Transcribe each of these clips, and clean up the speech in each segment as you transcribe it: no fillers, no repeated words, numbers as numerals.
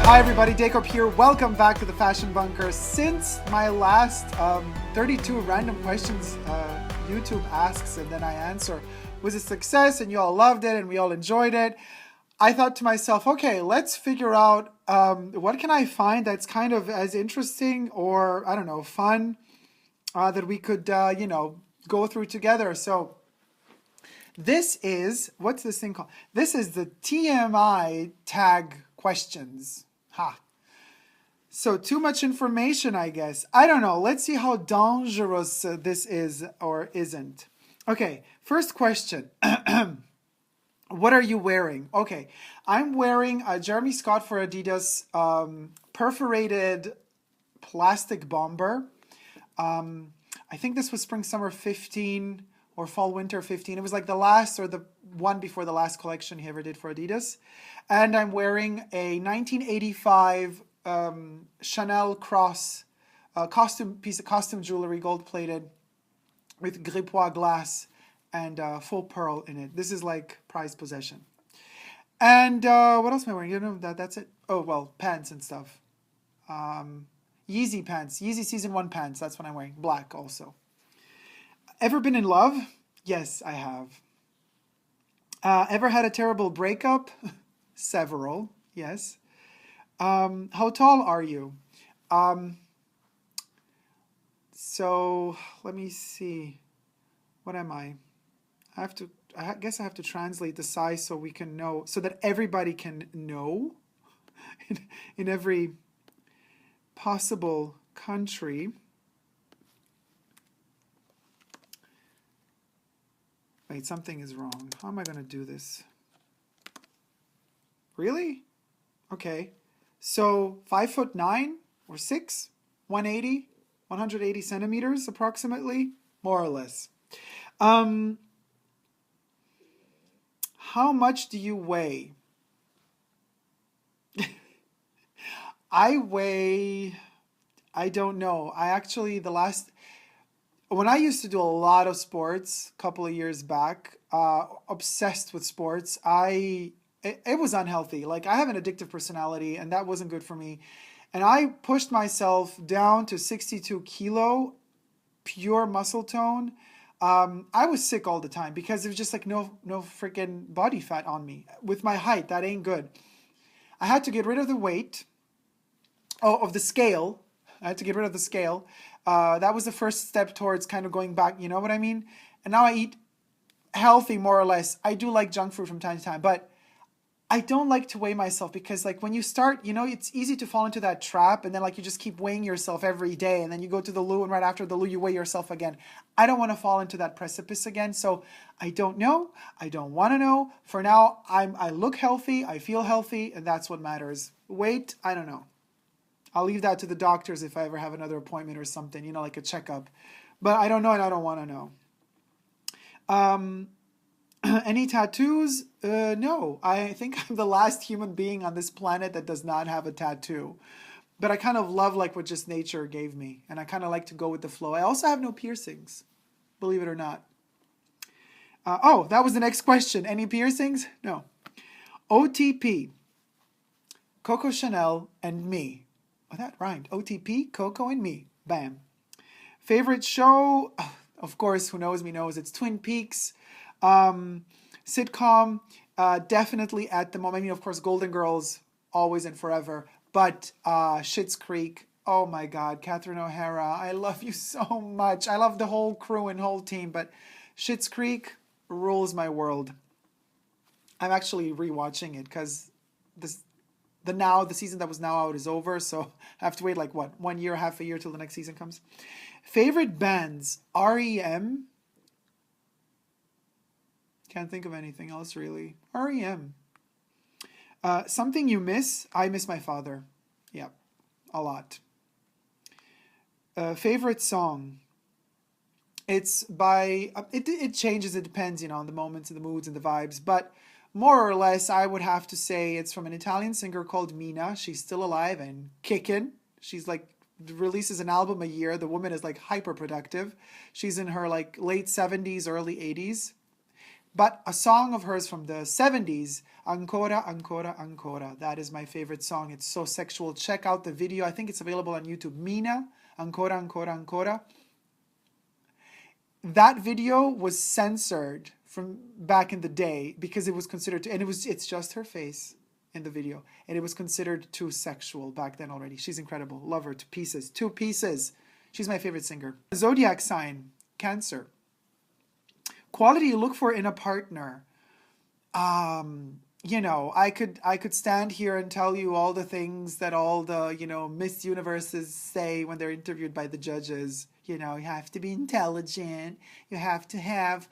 Hi everybody, Dacob here. Welcome back to the Fashion Bunker. Since my last 32 random questions YouTube asks and then I answer was a success and you all loved it and we all enjoyed it, I thought to myself, okay, let's figure out what can I find that's kind of as interesting or, I don't know, fun that we could, go through together. So this is, what's this thing called? This is the TMI tag questions. Ha. So too much information, I guess. I don't know. Let's see how dangerous this is or isn't. Okay, first question. What are you wearing? Okay, I'm wearing a Jeremy Scott for Adidas perforated plastic bomber. I think this was spring summer 15 or fall winter 15. It was like the last or the one before the last collection he ever did for Adidas. And I'm wearing a 1985 Chanel cross piece of costume jewelry, gold plated with gripois glass and full pearl in it. This is like prized possession. And what else am I wearing? You know, that's it. Oh, well, pants and stuff. Yeezy pants, Yeezy season 1 pants. That's what I'm wearing. Black also. Ever been in love? Yes, I have. Ever had a terrible breakup? Several, yes. How tall are you? So let me see. What am I? I guess I have to translate the size so we can know, so that everybody can know in every possible country. Wait, something is wrong. How am I going to do this? Really? Okay. So 5'9" or 6, 180, 180 centimeters approximately, more or less. How much do you weigh? I don't know. When I used to do a lot of sports a couple of years back, obsessed with sports, it was unhealthy. Like, I have an addictive personality and that wasn't good for me. And I pushed myself down to 62 kilo, pure muscle tone. I was sick all the time because there was just like no freaking body fat on me. With my height, that ain't good. I had to get rid of the weight, of the scale. I had to get rid of the scale. That was the first step towards kind of going back, you know what I mean? And now I eat healthy, more or less. I do like junk food from time to time, but I don't like to weigh myself because, like, when you start, it's easy to fall into that trap and then, like, you just keep weighing yourself every day and then you go to the loo and right after the loo you weigh yourself again. I don't want to fall into that precipice again, so I don't know. I don't want to know. For now, I look healthy, I feel healthy, and that's what matters. Weight, I don't know. I'll leave that to the doctors if I ever have another appointment or something, like a checkup. But I don't know and I don't want to know. Any tattoos? No. I think I'm the last human being on this planet that does not have a tattoo. But I kind of love like what just nature gave me. And I kind of like to go with the flow. I also have no piercings, believe it or not. That was the next question. Any piercings? No. OTP. Coco Chanel and me. Oh, that rhymed. OTP, Coco and me. Bam. Favorite show? Of course, who knows me knows it's Twin Peaks. Sitcom, definitely at the moment. I mean, of course, Golden Girls, always and forever. But Schitt's Creek, oh my God, Catherine O'Hara, I love you so much. I love the whole crew and whole team, but Schitt's Creek rules my world. I'm actually rewatching it because the season that was now out is over, so I have to wait like what, 1 year, half a year till the next season comes. Favorite bands? REM. Can't think of anything else really. REM. Something you miss? I miss my father. Yeah, a lot. Favorite song? It's by, it changes, it depends, on the moments and the moods and the vibes, but more or less I would have to say it's from an Italian singer called Mina. She's still alive and kicking. She's like, releases an album a year. The woman is like hyper productive. She's in her like late 70s, early 80s. But a song of hers from the 70s, Ancora, Ancora, Ancora. That is my favorite song. It's so sexual. Check out the video. I think it's available on YouTube. Mina, Ancora, Ancora, Ancora. That video was censored from back in the day because it was considered, and it's just her face in the video, and it was considered too sexual back then already. She's incredible. Love her to pieces. 2 pieces. She's my favorite singer. Zodiac sign, Cancer. Quality you look for in a partner. You know, I could stand here and tell you all the things that all the, you know, Miss Universes say when they're interviewed by the judges. You know, you have to be intelligent. You have to have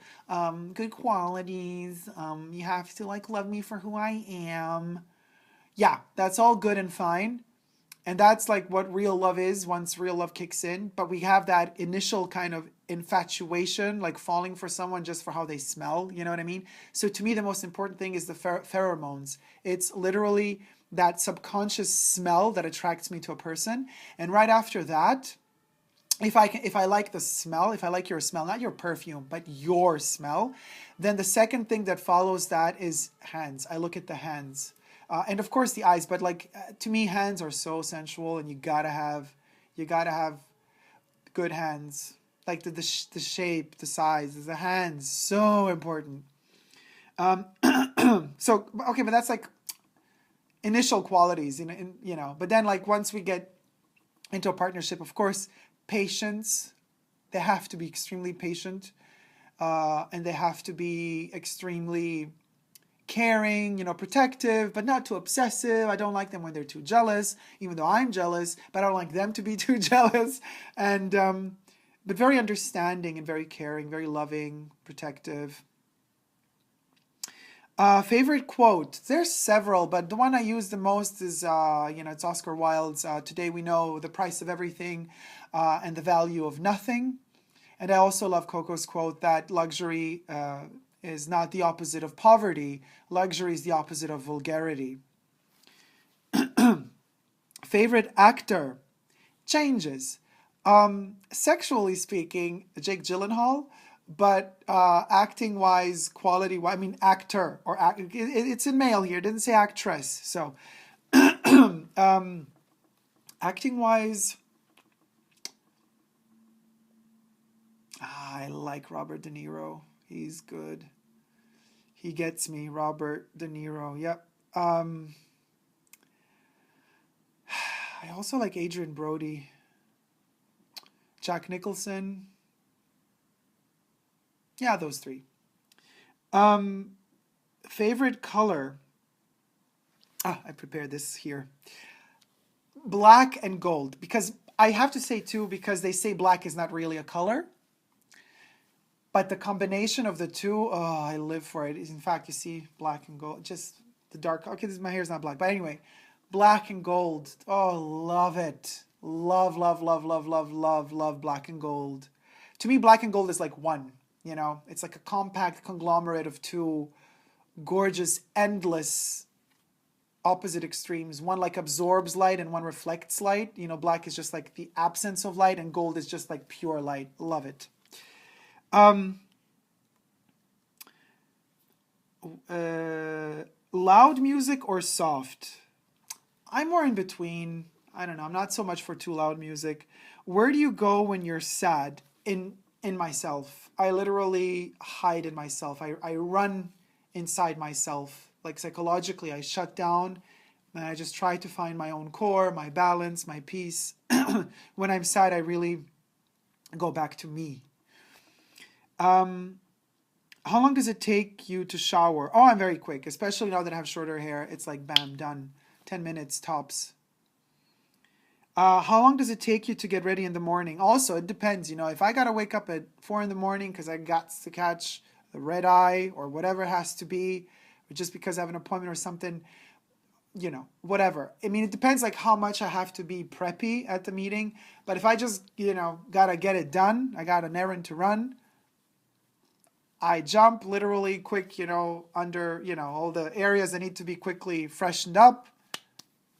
good qualities. You have to, like, love me for who I am. Yeah, that's all good and fine. And that's like what real love is once real love kicks in. But we have that initial kind of infatuation, like falling for someone just for how they smell. You know what I mean? So to me, the most important thing is the pheromones. It's literally that subconscious smell that attracts me to a person. And right after that, if I like the smell, if I like your smell, not your perfume, but your smell, then the second thing that follows that is hands. I look at the hands. And of course the eyes, but like to me, hands are so sensual, and you gotta have good hands. Like the shape, the size, the hands, so important. So okay, but that's like initial qualities, you know. But then like once we get into a partnership, of course, patience. They have to be extremely patient, and they have to be extremely caring, you know, protective, but not too obsessive. I don't like them when they're too jealous, even though I'm jealous, but I don't like them to be too jealous. And but very understanding and very caring, very loving, protective. Favorite quote? There's several, but the one I use the most is, you know, it's Oscar Wilde's, today we know the price of everything and the value of nothing. And I also love Coco's quote that luxury is not the opposite of poverty. Luxury is the opposite of vulgarity. Favorite actor? Changes. Sexually speaking, Jake Gyllenhaal, but acting-wise, quality-wise, I mean actor, or it's in male here, it didn't say actress. So acting-wise, I like Robert De Niro. He's good. He gets me, Robert De Niro. Yep. I also like Adrian Brody. Jack Nicholson. Yeah, those 3. Favorite color. I prepared this here. Black and gold. Because I have to say too, because they say black is not really a color. But the combination of the two, oh, I live for it. In fact, you see black and gold. Just the dark. Okay, my hair is not black. But anyway, black and gold. Oh, love it. Love, love, love, love, love, love, love black and gold. To me, black and gold is like one. You know, it's like a compact conglomerate of 2 gorgeous, endless opposite extremes. One like absorbs light and one reflects light. You know, black is just like the absence of light, and gold is just like pure light. Love it. Loud music or soft? I'm more in between. I don't know. I'm not so much for too loud music. Where do you go when you're sad? In myself. I literally hide in myself. I run inside myself. Like psychologically, I shut down and I just try to find my own core, my balance, my peace. When I'm sad, I really go back to me. How long does it take you to shower? Oh, I'm very quick, especially now that I have shorter hair. It's like bam, done. 10 minutes tops. How long does it take you to get ready in the morning? Also, it depends. You know, if I got to wake up at 4 in the morning because I got to catch the red eye or whatever it has to be, or just because I have an appointment or something, you know, whatever. I mean, it depends like how much I have to be preppy at the meeting. But if I just, you know, got to get it done, I got an errand to run, I jump literally quick, you know, under, you know, all the areas that need to be quickly freshened up.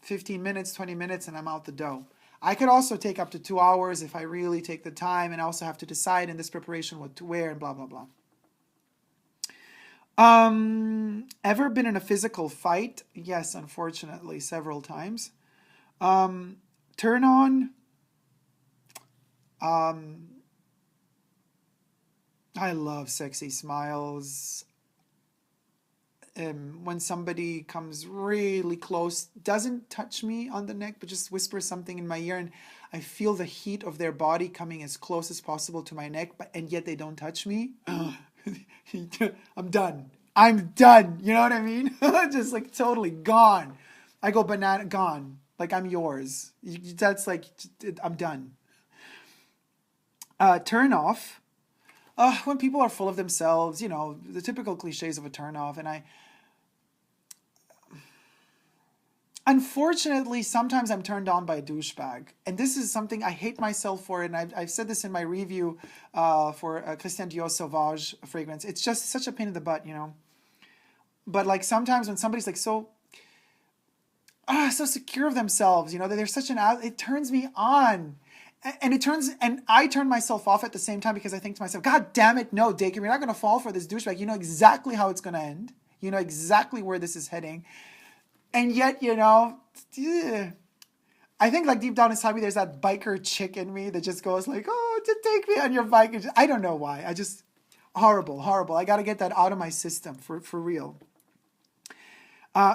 15 minutes, 20 minutes, and I'm out the door. I could also take up to 2 hours if I really take the time, and I also have to decide in this preparation what to wear and blah, blah, blah. Ever been in a physical fight? Yes, unfortunately, several times. Turn on. I love sexy smiles. When somebody comes really close, doesn't touch me on the neck, but just whispers something in my ear, and I feel the heat of their body coming as close as possible to my neck, and yet they don't touch me. I'm done. I'm done. You know what I mean? Just like totally gone. I go banana, gone. Like I'm yours. That's like, I'm done. Turn off. When people are full of themselves, you know, the typical cliches of a turn off. And unfortunately, sometimes I'm turned on by a douchebag. And this is something I hate myself for. And I've said this in my review for Christian Dior Sauvage fragrance. It's just such a pain in the butt, you know. But like sometimes when somebody's like so secure of themselves, you know, that they're such it turns me on. And I turn myself off at the same time because I think to myself, God damn it, no, Dacob, you're not going to fall for this douchebag. You know exactly how it's going to end. You know exactly where this is heading. And yet, you know, I think like deep down inside me, there's that biker chick in me that just goes like, oh, to take me on your bike. I don't know why. Horrible. I got to get that out of my system for real.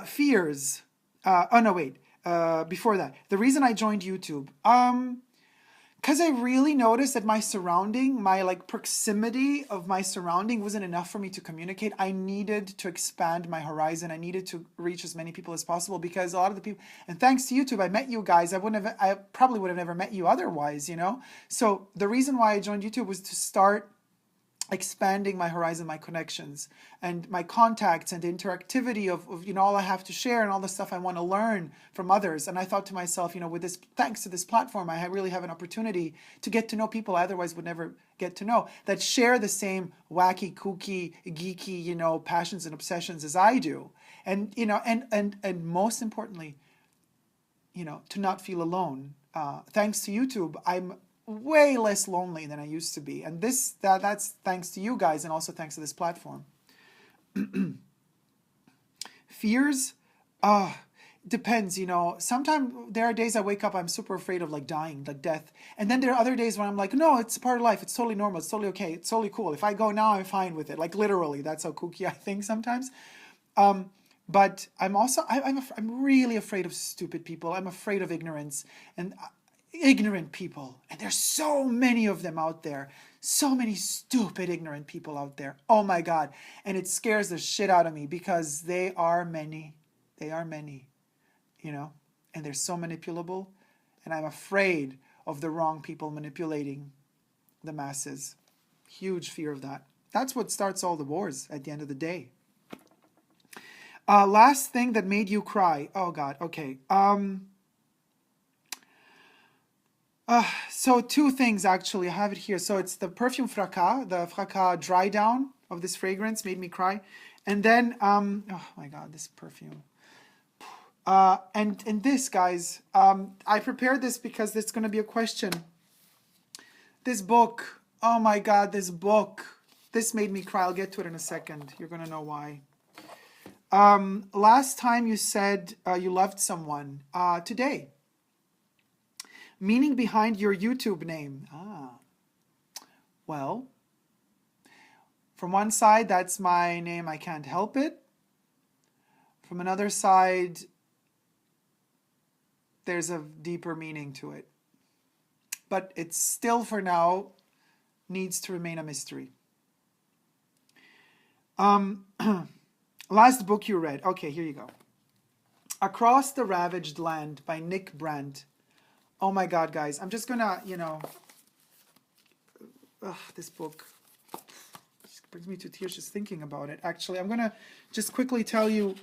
Fears. Before that, the reason I joined YouTube, because I really noticed that my like proximity of my surrounding wasn't enough for me to communicate. I needed to expand my horizon. I needed to reach as many people as possible because a lot of the people, and thanks to YouTube, I met you guys. I probably would have never met you otherwise, you know? So the reason why I joined YouTube was to start expanding my horizon, my connections, and my contacts, and the interactivity of you know, all I have to share and all the stuff I want to learn from others. And I thought to myself, you know, with this, thanks to this platform, I really have an opportunity to get to know people I otherwise would never get to know, that share the same wacky, kooky, geeky, you know, passions and obsessions as I do. And, you know, and most importantly, you know, to not feel alone. Thanks to YouTube, I'm way less lonely than I used to be. And that's thanks to you guys, and also thanks to this platform. Fears? Depends, you know. Sometimes there are days I wake up, I'm super afraid of like dying, like death. And then there are other days when I'm like, no, it's part of life. It's totally normal. It's totally okay. It's totally cool. If I go now, I'm fine with it. Like literally, that's how kooky I think sometimes. But I'm also, I'm really afraid of stupid people. I'm afraid of ignorance and ignorant people. And there's so many of them out there. So many stupid, ignorant people out there. Oh my God. And it scares the shit out of me because they are many. They are many, you know, and they're so manipulable. And I'm afraid of the wrong people manipulating the masses. Huge fear of that. That's what starts all the wars at the end of the day. Last thing that made you cry. Oh God. Okay. So two things actually. I have it here. So it's the perfume Fracas, the Fracas dry down of this fragrance made me cry. And then, oh my God, this perfume. And this, guys, I prepared this because there's going to be a question. This book, oh my God, this book. This made me cry. I'll get to it in a second. You're going to know why. Last time you said you loved someone. Today. Meaning behind your YouTube name. Well, from one side, that's my name, I can't help it. From another side, there's a deeper meaning to it. But it still, for now, needs to remain a mystery. Last book you read. Okay, here you go. Across the Ravaged Land by Nick Brandt. Oh my God, guys. I'm just gonna, you know, this book just brings me to tears just thinking about it. Actually, I'm gonna just quickly tell you,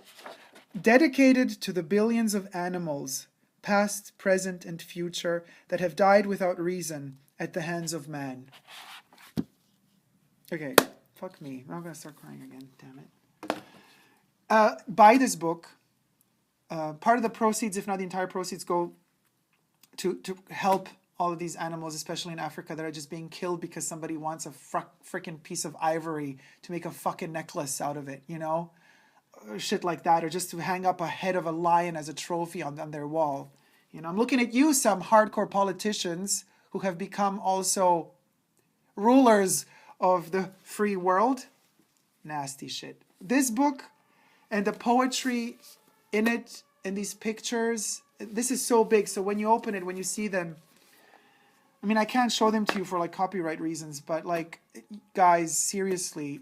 dedicated to the billions of animals, past, present, and future, that have died without reason at the hands of man. Okay, fuck me. I'm gonna start crying again, damn it. Buy this book. Part of the proceeds, if not the entire proceeds, go to help all of these animals, especially in Africa, that are just being killed because somebody wants a freaking piece of ivory to make a fucking necklace out of it, you know? Shit like that, or just to hang up a head of a lion as a trophy on their wall. You know, I'm looking at you, some hardcore politicians who have become also rulers of the free world. Nasty shit. This book and the poetry in it, and these pictures, this is so big. So when you open it, when you see them, I mean, I can't show them to you for like copyright reasons, but like, guys, seriously,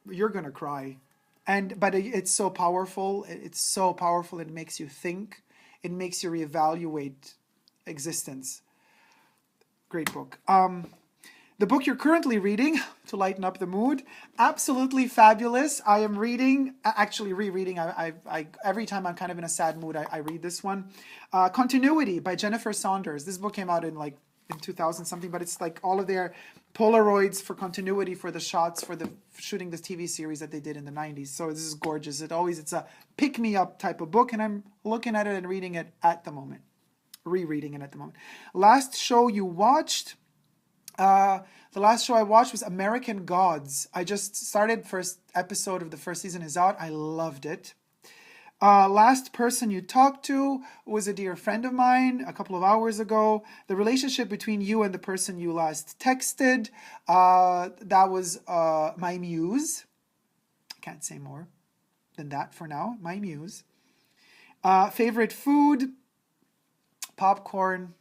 you're gonna cry. But it's so powerful. It's so powerful. It makes you think. It makes you reevaluate existence. Great book. The book you're currently reading, to lighten up the mood, absolutely fabulous. I am reading, actually rereading. I every time I'm kind of in a sad mood, I read this one. Continuity by Jennifer Saunders. This book came out in 2000 something, but it's like all of their Polaroids for continuity for the shots for the shooting this TV series that they did in the 90s. So this is gorgeous. It's a pick me up type of book, and I'm looking at it and reading it at the moment, rereading it at the moment. Last show you watched. The last show I watched was American Gods. I just started, first episode of the first season is out. I loved it. Last person you talked to was a dear friend of mine a couple of hours ago. The relationship between you and the person you last texted, that was my muse. I can't say more than that for now. My muse. Favorite food, popcorn.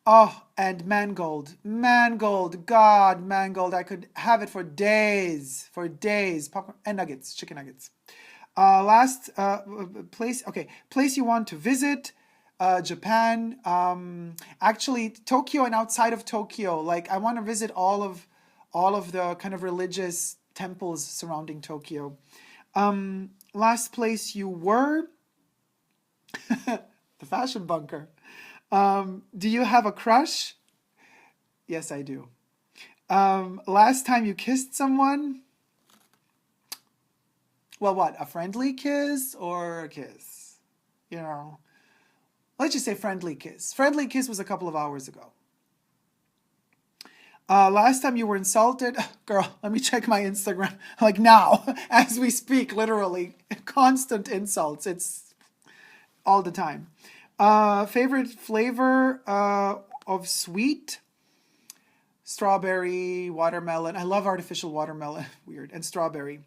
Oh, and mangold. Mangold. God, mangold. I could have it for days. For days. Popcorn and nuggets. Chicken nuggets. Last place. Okay. Place you want to visit. Japan. Actually, Tokyo and outside of Tokyo. Like, I want to visit all of the kind of religious temples surrounding Tokyo. Last place you were. The Fashion Bunker. Do you have a crush? Yes, I do. Last time you kissed someone? Well, what? A friendly kiss or a kiss? You know, let's just say friendly kiss. Friendly kiss was a couple of hours ago. Last time you were insulted? Girl, let me check my Instagram. Like now, as we speak, literally. Constant insults. It's all the time. Favorite flavor of sweet? Strawberry, watermelon. I love artificial watermelon. Weird. And strawberry.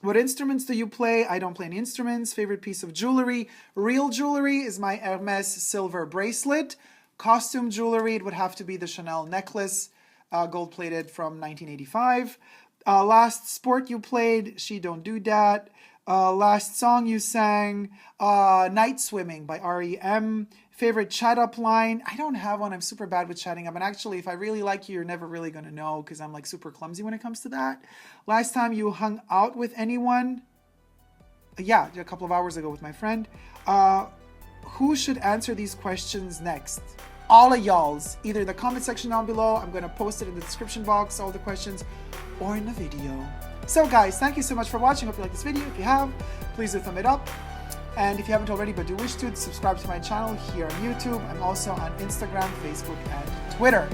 What instruments do you play? I don't play any instruments. Favorite piece of jewelry? Real jewelry is my Hermes silver bracelet. Costume jewelry, it would have to be the Chanel necklace, gold-plated from 1985. Last sport you played? She Don't Do That. Last song you sang, Night Swimming by R.E.M. Favorite chat up line? I don't have one. I'm super bad with chatting up. And actually, if I really like you, you're never really going to know because I'm like super clumsy when it comes to that. Last time you hung out with anyone? Yeah, a couple of hours ago with my friend. Who should answer these questions next? All of y'all's. Either in the comment section down below. I'm going to post it in the description box, all the questions, or in the video. So guys, thank you so much for watching. Hope you like this video. If you have, please do thumb it up. And if you haven't already but do wish to, subscribe to my channel here on YouTube. I'm also on Instagram, Facebook, and Twitter.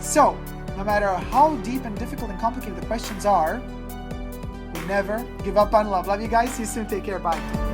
So, no matter how deep and difficult and complicated the questions are, we never give up on love. Love you guys. See you soon. Take care. Bye.